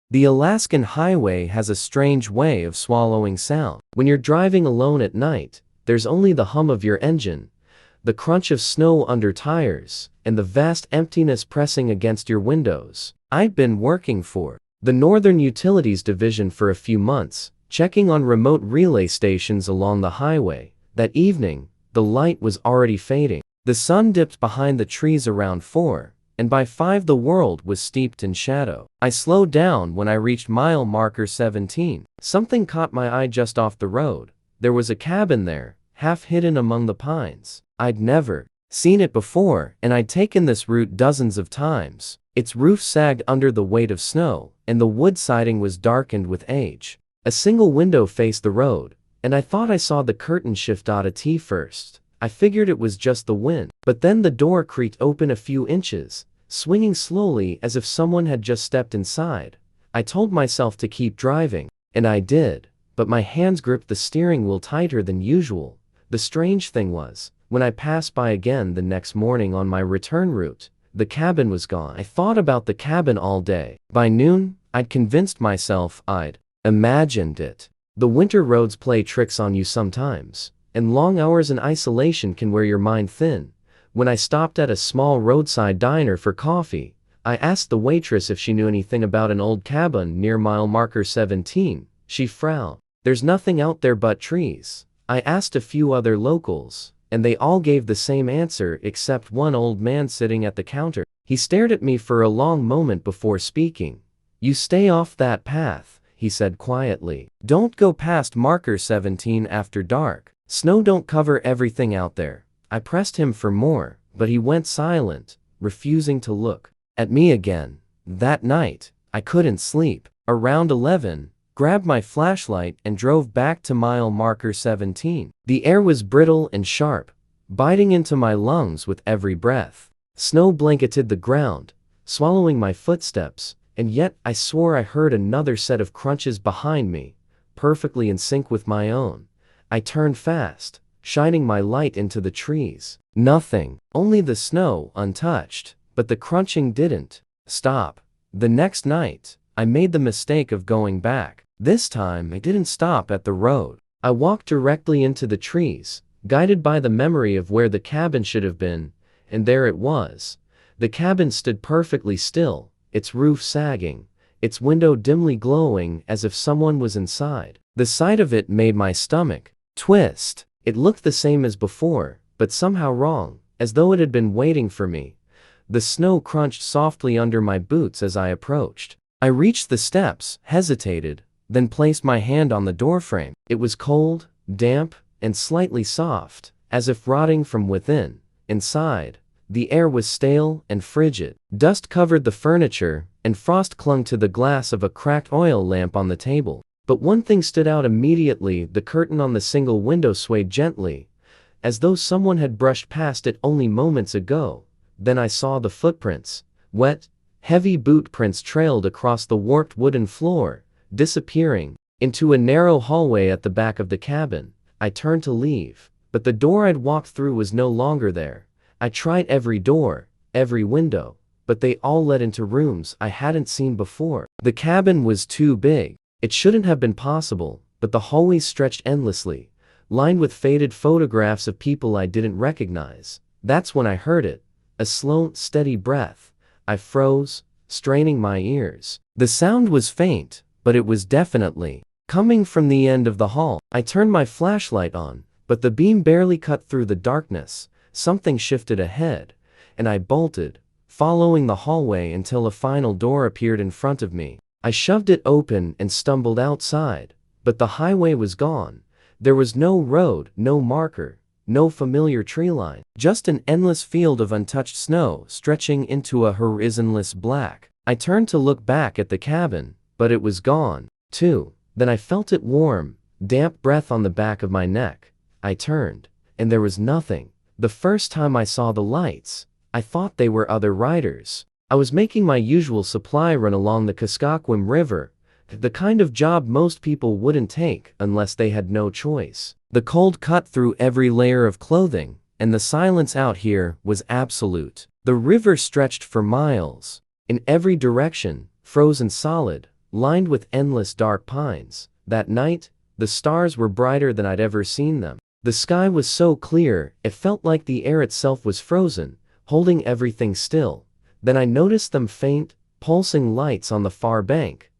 The Alaskan highway has a strange way of swallowing sound. When you're driving alone at night, there's only the hum of your engine, the crunch of snow under tires, and the vast emptiness pressing against your windows. I'd been working for the Northern Utilities Division for a few months, checking on remote relay stations along the highway. That evening, the light was already fading. The sun dipped behind the trees around 4, and by 5 the world was steeped in shadow. I slowed down when I reached mile marker 17. Something caught my eye just off the road. There was a cabin there, half hidden among the pines. I'd never seen it before, and I'd taken this route dozens of times. Its roof sagged under the weight of snow, and the wood siding was darkened with age. A single window faced the road, and I thought I saw the curtain shift at first. I figured it was just the wind, but then the door creaked open a few inches, swinging slowly as if someone had just stepped inside. I told myself to keep driving, and I did, but my hands gripped the steering wheel tighter than usual. The strange thing was, when I passed by again the next morning on my return route, the cabin was gone. I thought about the cabin all day. By noon, I'd convinced myself I'd imagined it. The winter roads play tricks on you sometimes, and long hours in isolation can wear your mind thin. When I stopped at a small roadside diner for coffee, I asked the waitress if she knew anything about an old cabin near mile marker 17. She frowned. "There's nothing out there but trees." I asked a few other locals, and they all gave the same answer except one old man sitting at the counter. He stared at me for a long moment before speaking. "You stay off that path," he said quietly. "Don't go past marker 17 after dark. Snow don't cover everything out there." I pressed him for more, but he went silent, refusing to look at me again. That night, I couldn't sleep. Around 11, grabbed my flashlight and drove back to mile marker 17. The air was brittle and sharp, biting into my lungs with every breath. Snow blanketed the ground, swallowing my footsteps, and yet I swore I heard another set of crunches behind me, perfectly in sync with my own. I turned fast, shining my light into the trees. Nothing, only the snow, untouched, but the crunching didn't stop. The next night, I made the mistake of going back. This time, I didn't stop at the road. I walked directly into the trees, guided by the memory of where the cabin should have been, and there it was. The cabin stood perfectly still, its roof sagging, its window dimly glowing as if someone was inside. The sight of it made my stomach twist. It looked the same as before, but somehow wrong, as though it had been waiting for me. The snow crunched softly under my boots as I approached. I reached the steps, hesitated, then placed my hand on the doorframe. It was cold, damp, and slightly soft, as if rotting from within. Inside, the air was stale and frigid. Dust covered the furniture, and frost clung to the glass of a cracked oil lamp on the table. But one thing stood out immediately: the curtain on the single window swayed gently, as though someone had brushed past it only moments ago. Then I saw the footprints. Wet, heavy boot prints trailed across the warped wooden floor, disappearing into a narrow hallway at the back of the cabin. I turned to leave, but the door I'd walked through was no longer there. I tried every door, every window, but they all led into rooms I hadn't seen before. The cabin was too big. It shouldn't have been possible, but the hallways stretched endlessly, lined with faded photographs of people I didn't recognize. That's when I heard it, a slow, steady breath. I froze, straining my ears. The sound was faint, but it was definitely coming from the end of the hall. I turned my flashlight on, but the beam barely cut through the darkness. Something shifted ahead, and I bolted, following the hallway until a final door appeared in front of me. I shoved it open and stumbled outside, but the highway was gone. There was no road, no marker, no familiar tree line, just an endless field of untouched snow stretching into a horizonless black. I turned to look back at the cabin, but it was gone, too. Then I felt it warm, damp breath on the back of my neck. I turned, and there was nothing. The first time I saw the lights, I thought they were other riders. I was making my usual supply run along the Kuskokwim River, the kind of job most people wouldn't take unless they had no choice. The cold cut through every layer of clothing, and the silence out here was absolute. The river stretched for miles, in every direction, frozen solid, lined with endless dark pines. That night, the stars were brighter than I'd ever seen them. The sky was so clear, it felt like the air itself was frozen, holding everything still. Then I noticed them faint, pulsing lights on the far bank.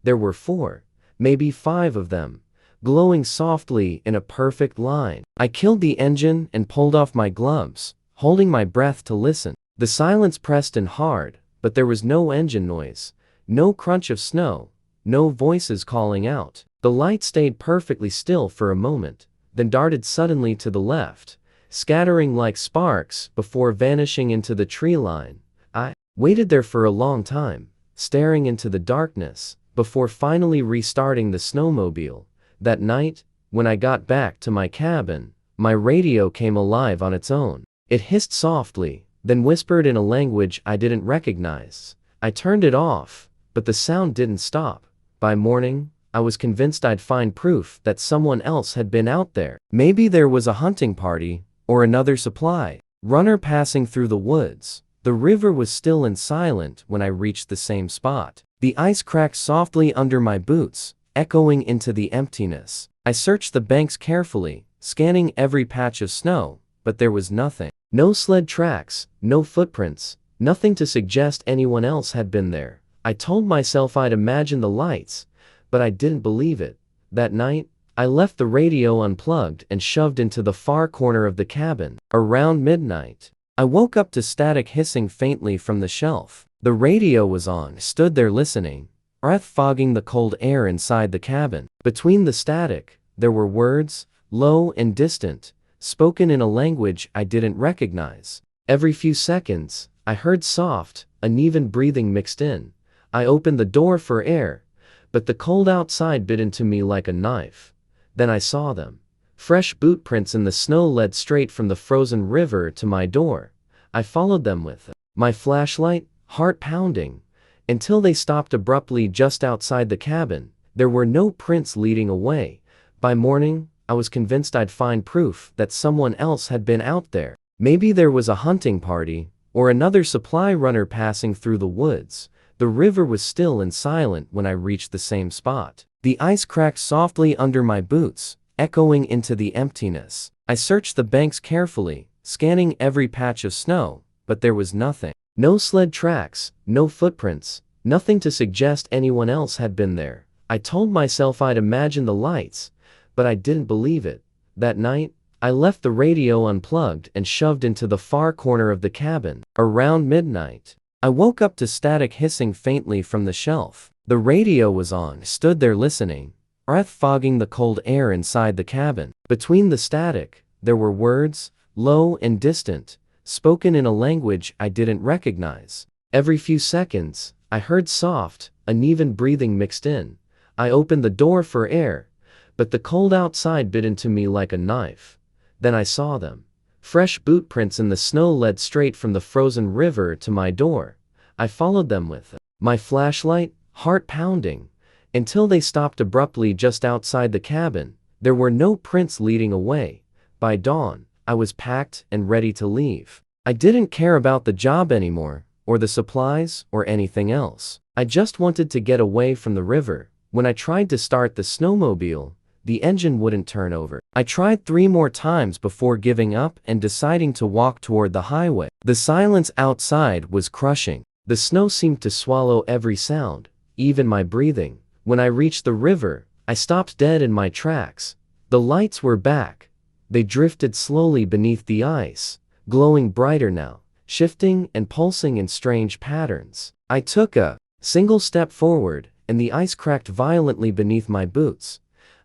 There were 4, maybe 5 of them, glowing softly in a perfect line. I killed the engine and pulled off my gloves, holding my breath to listen. The silence pressed in hard, but there was no engine noise, no crunch of snow, no voices calling out. The light stayed perfectly still for a moment, then darted suddenly to the left, scattering like sparks before vanishing into the tree line. I waited there for a long time, staring into the darkness, before finally restarting the snowmobile. That night, when I got back to my cabin, my radio came alive on its own. It hissed softly, then whispered in a language I didn't recognize. I turned it off, but the sound didn't stop. By morning, I was convinced I'd find proof that someone else had been out there. Maybe there was a hunting party, or another supply runner passing through the woods. The river was still and silent when I reached the same spot. The ice cracked softly under my boots, echoing into the emptiness. I searched the banks carefully, scanning every patch of snow, but there was nothing. No sled tracks, no footprints, nothing to suggest anyone else had been there. I told myself I'd imagine the lights, but I didn't believe it. That night, I left the radio unplugged and shoved into the far corner of the cabin. Around midnight, I woke up to static hissing faintly from the shelf. The radio was on. I stood there listening, breath fogging the cold air inside the cabin. Between the static, there were words, low and distant, spoken in a language I didn't recognize. Every few seconds, I heard soft, uneven breathing mixed in. I opened the door for air, but the cold outside bit into me like a knife. Then I saw them. Fresh boot prints in the snow led straight from the frozen river to my door. I followed them with my flashlight, heart pounding, until they stopped abruptly just outside the cabin. There were no prints leading away. By morning, I was convinced I'd find proof that someone else had been out there. Maybe there was a hunting party, or another supply runner passing through the woods. The river was still and silent when I reached the same spot. The ice cracked softly under my boots, echoing into the emptiness. I searched the banks carefully, scanning every patch of snow, but there was nothing. No sled tracks, no footprints, nothing to suggest anyone else had been there. I told myself I'd imagine the lights, but I didn't believe it. That night, I left the radio unplugged and shoved into the far corner of the cabin. Around midnight, I woke up to static hissing faintly from the shelf. The radio was on. I stood there listening, breath fogging the cold air inside the cabin. Between the static, there were words, low and distant, spoken in a language I didn't recognize. Every few seconds, I heard soft, uneven breathing mixed in. I opened the door for air, but the cold outside bit into me like a knife. Then I saw them. Fresh boot prints in the snow led straight from the frozen river to my door. I followed them with my flashlight, heart pounding, until they stopped abruptly just outside the cabin. There were no prints leading away. By dawn, I was packed and ready to leave. I didn't care about the job anymore, or the supplies, or anything else. I just wanted to get away from the river. When I tried to start the snowmobile, the engine wouldn't turn over. I tried 3 more times before giving up and deciding to walk toward the highway. The silence outside was crushing. The snow seemed to swallow every sound, even my breathing. When I reached the river, I stopped dead in my tracks. The lights were back. They drifted slowly beneath the ice, glowing brighter now, shifting and pulsing in strange patterns. I took a single step forward, and the ice cracked violently beneath my boots.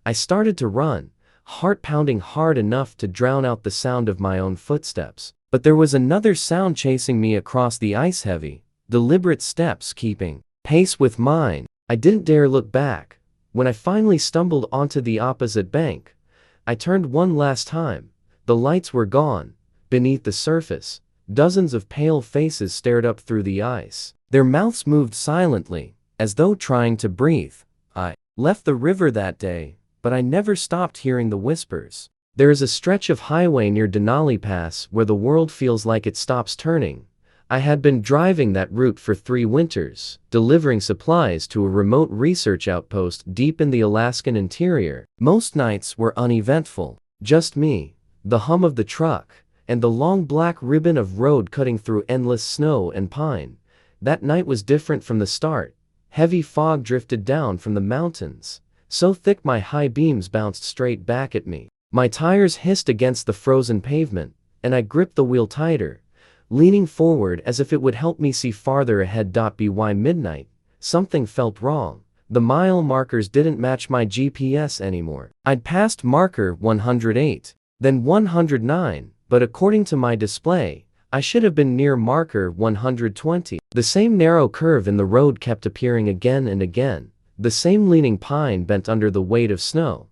I started to run, heart pounding hard enough to drown out the sound of my own footsteps. But there was another sound chasing me across the ice, heavy, deliberate steps keeping pace with mine. I didn't dare look back. When I finally stumbled onto the opposite bank, I turned one last time. The lights were gone. Beneath the surface, dozens of pale faces stared up through the ice. Their mouths moved silently, as though trying to breathe. I left the river that day, but I never stopped hearing the whispers. There is a stretch of highway near Denali Pass where the world feels like it stops turning. I had been driving that route for 3 winters, delivering supplies to a remote research outpost deep in the Alaskan interior. Most nights were uneventful. Just me, the hum of the truck, and the long black ribbon of road cutting through endless snow and pine. That night was different from the start. Heavy fog drifted down from the mountains, so thick my high beams bounced straight back at me. My tires hissed against the frozen pavement, and I gripped the wheel tighter, leaning forward as if it would help me see farther ahead. By midnight, something felt wrong. The mile markers didn't match my GPS anymore. I'd passed marker 108, then 109, but according to my display, I should have been near marker 120. The same narrow curve in the road kept appearing again and again, the same leaning pine bent under the weight of snow.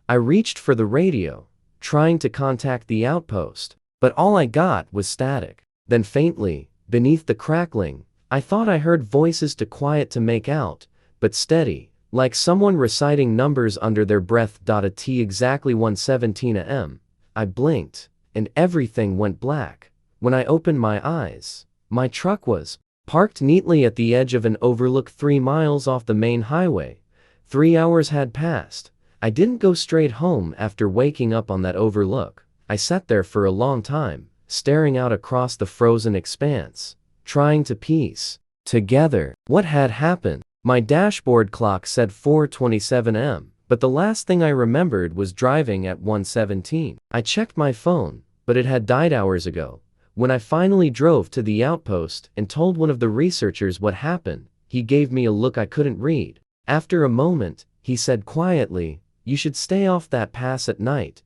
I reached for the radio, trying to contact the outpost, but all I got was static. Then faintly, beneath the crackling, I thought I heard voices too quiet to make out, but steady, like someone reciting numbers under their breath. At exactly 1:17 a.m., I blinked, and everything went black. When I opened my eyes, my truck was parked neatly at the edge of an overlook 3 miles off the main highway. 3 hours had passed. I didn't go straight home after waking up on that overlook. I sat there for a long time, staring out across the frozen expanse, trying to piece together what had happened. My dashboard clock said 4:27 am, but the last thing I remembered was driving at 1:17. I checked my phone, but it had died hours ago. When I finally drove to the outpost and told one of the researchers what happened, he gave me a look I couldn't read. After a moment, he said quietly, "You should stay off that pass at night."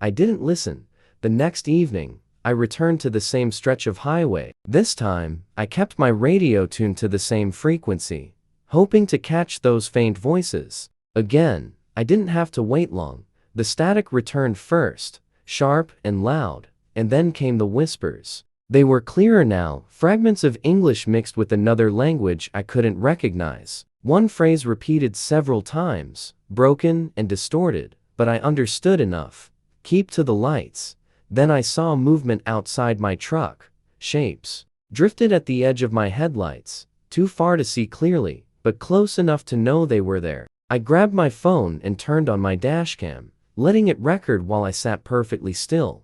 I didn't listen. The next evening, I returned to the same stretch of highway. This time, I kept my radio tuned to the same frequency, hoping to catch those faint voices. Again, I didn't have to wait long. The static returned first, sharp and loud, and then came the whispers. They were clearer now, fragments of English mixed with another language I couldn't recognize. One phrase repeated several times, broken and distorted, but I understood enough. "Keep to the lights." Then I saw movement outside my truck. Shapes drifted at the edge of my headlights, too far to see clearly, but close enough to know they were there. I grabbed my phone and turned on my dashcam, letting it record while I sat perfectly still.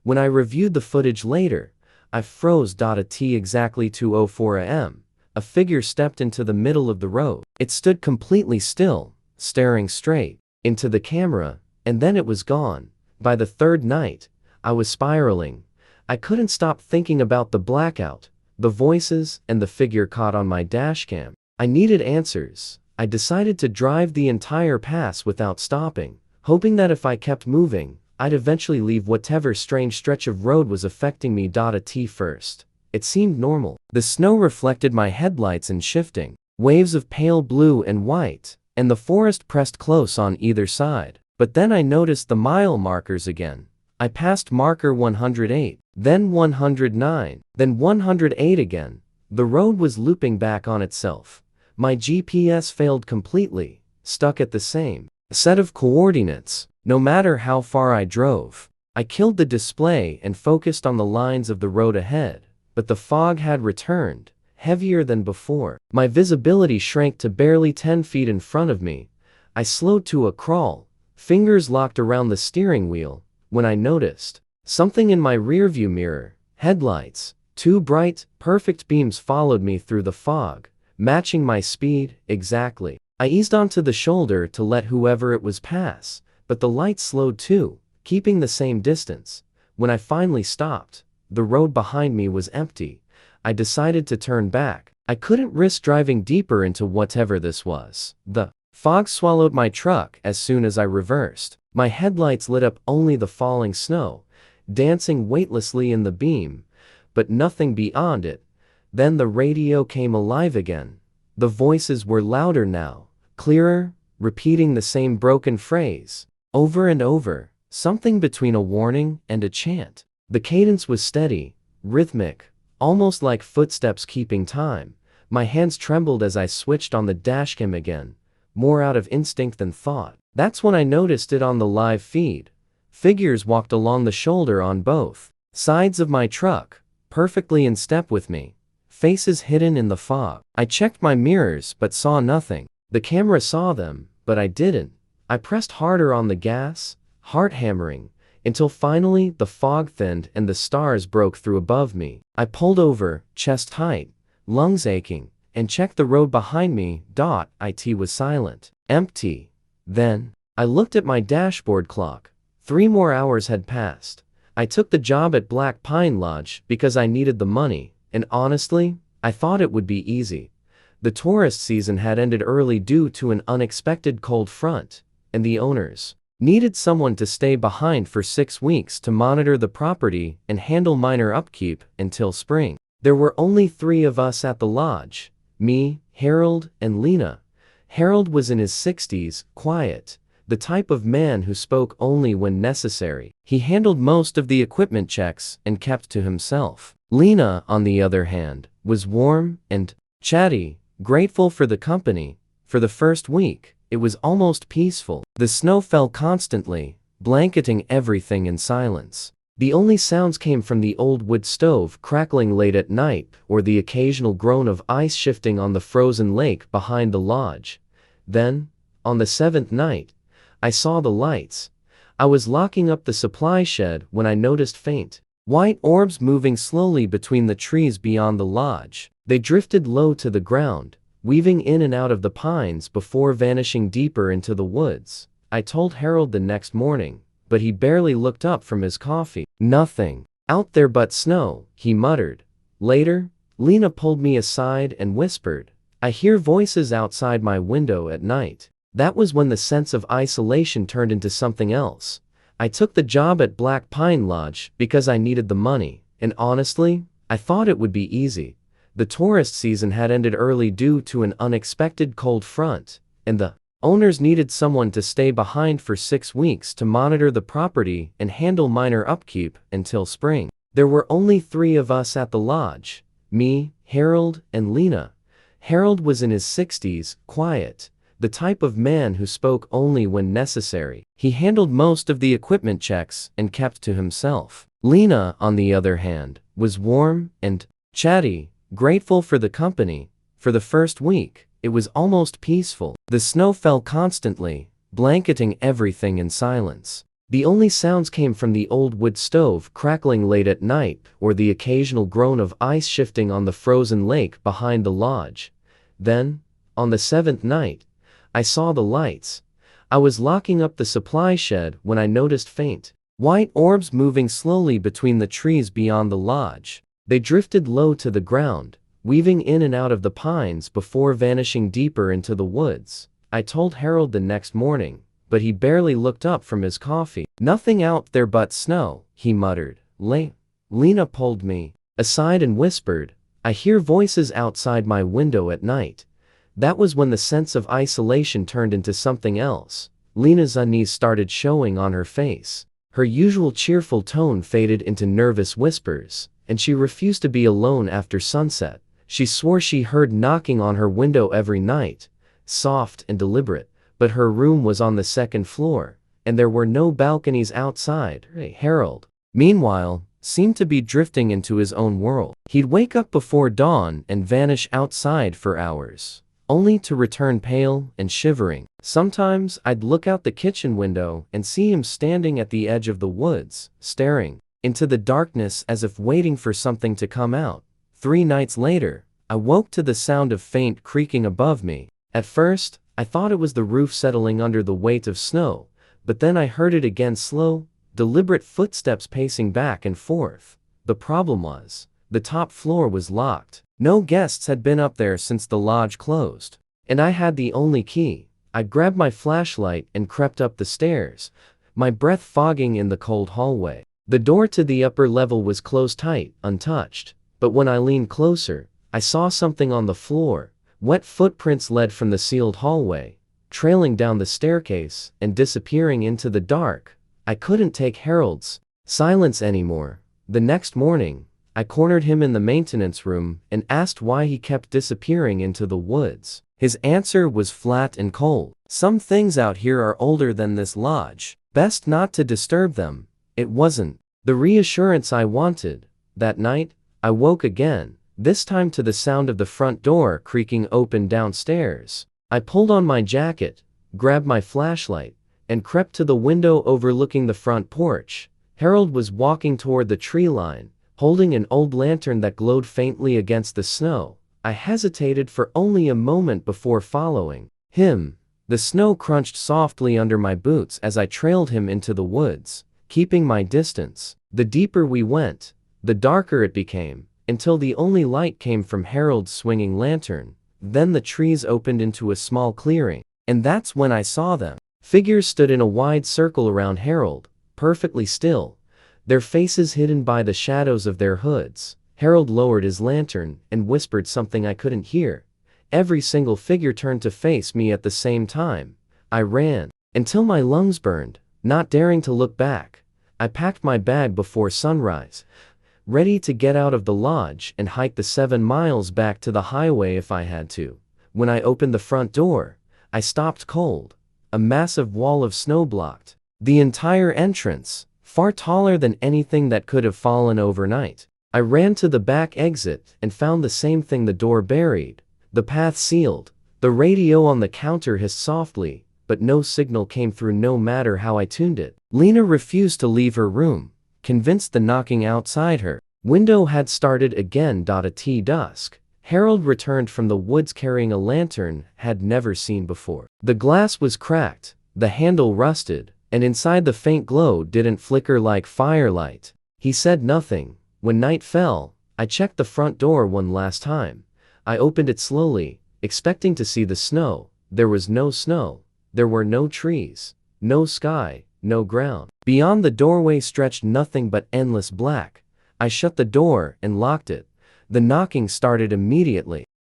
When I reviewed the footage later, I froze. At exactly 2:04 am, a figure stepped into the middle of the road. It stood completely still, staring straight into the camera, and then it was gone. By the third night, I was spiraling. I couldn't stop thinking about the blackout, the voices, and the figure caught on my dashcam. I needed answers. I decided to drive the entire pass without stopping, hoping that if I kept moving, I'd eventually leave whatever strange stretch of road was affecting me. At first, it seemed normal. The snow reflected my headlights in shifting waves of pale blue and white, and the forest pressed close on either side. But then I noticed the mile markers again. I passed marker 108, then 109, then 108 again. The road was looping back on itself. My GPS failed completely, stuck at the same set of coordinates, no matter how far I drove. I killed the display and focused on the lines of the road ahead, but the fog had returned, heavier than before. My visibility shrank to barely 10 feet in front of me. I slowed to a crawl, fingers locked around the steering wheel, when I noticed something in my rearview mirror. Headlights, 2 bright, perfect beams followed me through the fog, matching my speed exactly. I eased onto the shoulder to let whoever it was pass, but the lights slowed too, keeping the same distance. When I finally stopped, the road behind me was empty. I decided to turn back. I couldn't risk driving deeper into whatever this was. The fog swallowed my truck as soon as I reversed. My headlights lit up only the falling snow, dancing weightlessly in the beam, but nothing beyond it. Then the radio came alive again. The voices were louder now, clearer, repeating the same broken phrase, over and over, something between a warning and a chant. The cadence was steady, rhythmic, almost like footsteps keeping time. My hands trembled as I switched on the dashcam again, more out of instinct than thought. That's when I noticed it on the live feed. Figures walked along the shoulder on both sides of my truck, perfectly in step with me. Faces hidden in the fog. I checked my mirrors but saw nothing. The camera saw them, but I didn't. I pressed harder on the gas, heart hammering, until finally the fog thinned and the stars broke through above me. I pulled over, chest tight, lungs aching, and checked the road behind me. It was silent. Empty. Then, I looked at my dashboard clock. 3 more hours had passed. I took the job at Black Pine Lodge because I needed the money, and honestly, I thought it would be easy. The tourist season had ended early due to an unexpected cold front, and the owners needed someone to stay behind for 6 weeks to monitor the property and handle minor upkeep until spring. There were only 3 of us at the lodge: me, Harold, and Lena. Harold was in his 60s, quiet, the type of man who spoke only when necessary. He handled most of the equipment checks and kept to himself. Lena, on the other hand, was warm and chatty, grateful for the company. For the first week, it was almost peaceful. The snow fell constantly, blanketing everything in silence. The only sounds came from the old wood stove crackling late at night or the occasional groan of ice shifting on the frozen lake behind the lodge. Then, on the 7th night, I saw the lights. I was locking up the supply shed when I noticed faint white orbs moving slowly between the trees beyond the lodge. They drifted low to the ground, weaving in and out of the pines before vanishing deeper into the woods. I told Harold the next morning, but he barely looked up from his coffee. "Nothing out there but snow," he muttered. Later, Lena pulled me aside and whispered, "I hear voices outside my window at night." That was when the sense of isolation turned into something else. I took the job at Black Pine Lodge because I needed the money, and honestly, I thought it would be easy. The tourist season had ended early due to an unexpected cold front, and the owners needed someone to stay behind for 6 weeks to monitor the property and handle minor upkeep until spring. There were only 3 of us at the lodge: me, Harold, and Lena. Harold was in his 60s, quiet, the type of man who spoke only when necessary. He handled most of the equipment checks and kept to himself. Lena, on the other hand, was warm and chatty, grateful for the company. For the first week, it was almost peaceful. The snow fell constantly, blanketing everything in silence. The only sounds came from the old wood stove crackling late at night or the occasional groan of ice shifting on the frozen lake behind the lodge. Then, on the 7th night, I saw the lights. I was locking up the supply shed when I noticed faint white orbs moving slowly between the trees beyond the lodge. They drifted low to the ground, weaving in and out of the pines before vanishing deeper into the woods. I told Harold the next morning, but he barely looked up from his coffee. "Nothing out there but snow," he muttered. Lena pulled me aside and whispered, "I hear voices outside my window at night." That was when the sense of isolation turned into something else. Lena's unease started showing on her face. Her usual cheerful tone faded into nervous whispers, and she refused to be alone after sunset. She swore she heard knocking on her window every night, soft and deliberate, but her room was on the 2nd floor, and there were no balconies outside. Harold, meanwhile, seemed to be drifting into his own world. He'd wake up before dawn and vanish outside for hours, only to return pale and shivering. Sometimes I'd look out the kitchen window and see him standing at the edge of the woods, staring into the darkness as if waiting for something to come out. 3 nights later, I woke to the sound of faint creaking above me. At first, I thought it was the roof settling under the weight of snow, but then I heard it again: slow, deliberate footsteps pacing back and forth. The problem was, the top floor was locked. No guests had been up there since the lodge closed, and I had the only key. I grabbed my flashlight and crept up the stairs, my breath fogging in the cold hallway. The door to the upper level was closed tight, untouched, but when I leaned closer, I saw something on the floor. Wet footprints led from the sealed hallway, trailing down the staircase and disappearing into the dark. I couldn't take Harold's silence anymore. The next morning, I cornered him in the maintenance room and asked why he kept disappearing into the woods. His answer was flat and cold. "Some things out here are older than this lodge. Best not to disturb them." It wasn't the reassurance I wanted. That night, I woke again, this time to the sound of the front door creaking open downstairs. I pulled on my jacket, grabbed my flashlight, and crept to the window overlooking the front porch. Harold was walking toward the tree line, holding an old lantern that glowed faintly against the snow. I hesitated for only a moment before following him. The snow crunched softly under my boots as I trailed him into the woods, keeping my distance. The deeper we went, the darker it became, until the only light came from Harold's swinging lantern. Then the trees opened into a small clearing, and that's when I saw them. Figures stood in a wide circle around Harold, perfectly still, their faces hidden by the shadows of their hoods. Harold lowered his lantern and whispered something I couldn't hear. Every single figure turned to face me at the same time. I ran until my lungs burned, not daring to look back. I packed my bag before sunrise, ready to get out of the lodge and hike the 7 miles back to the highway if I had to. When I opened the front door, I stopped cold. A massive wall of snow blocked the entire entrance, far taller than anything that could have fallen overnight. I ran to the back exit and found the same thing, the door buried, the path sealed. The radio on the counter hissed softly, but no signal came through no matter how I tuned it. Lena refused to leave her room, convinced the knocking outside her window had started again. At dusk, Harold returned from the woods carrying a lantern had never seen before. The glass was cracked, the handle rusted, and inside the faint glow didn't flicker like firelight. He said nothing. When night fell, I checked the front door one last time. I opened it slowly, expecting to see the snow. There was no snow. There were no trees, no sky, no ground. Beyond the doorway stretched nothing but endless black. I shut the door and locked it. The knocking started immediately.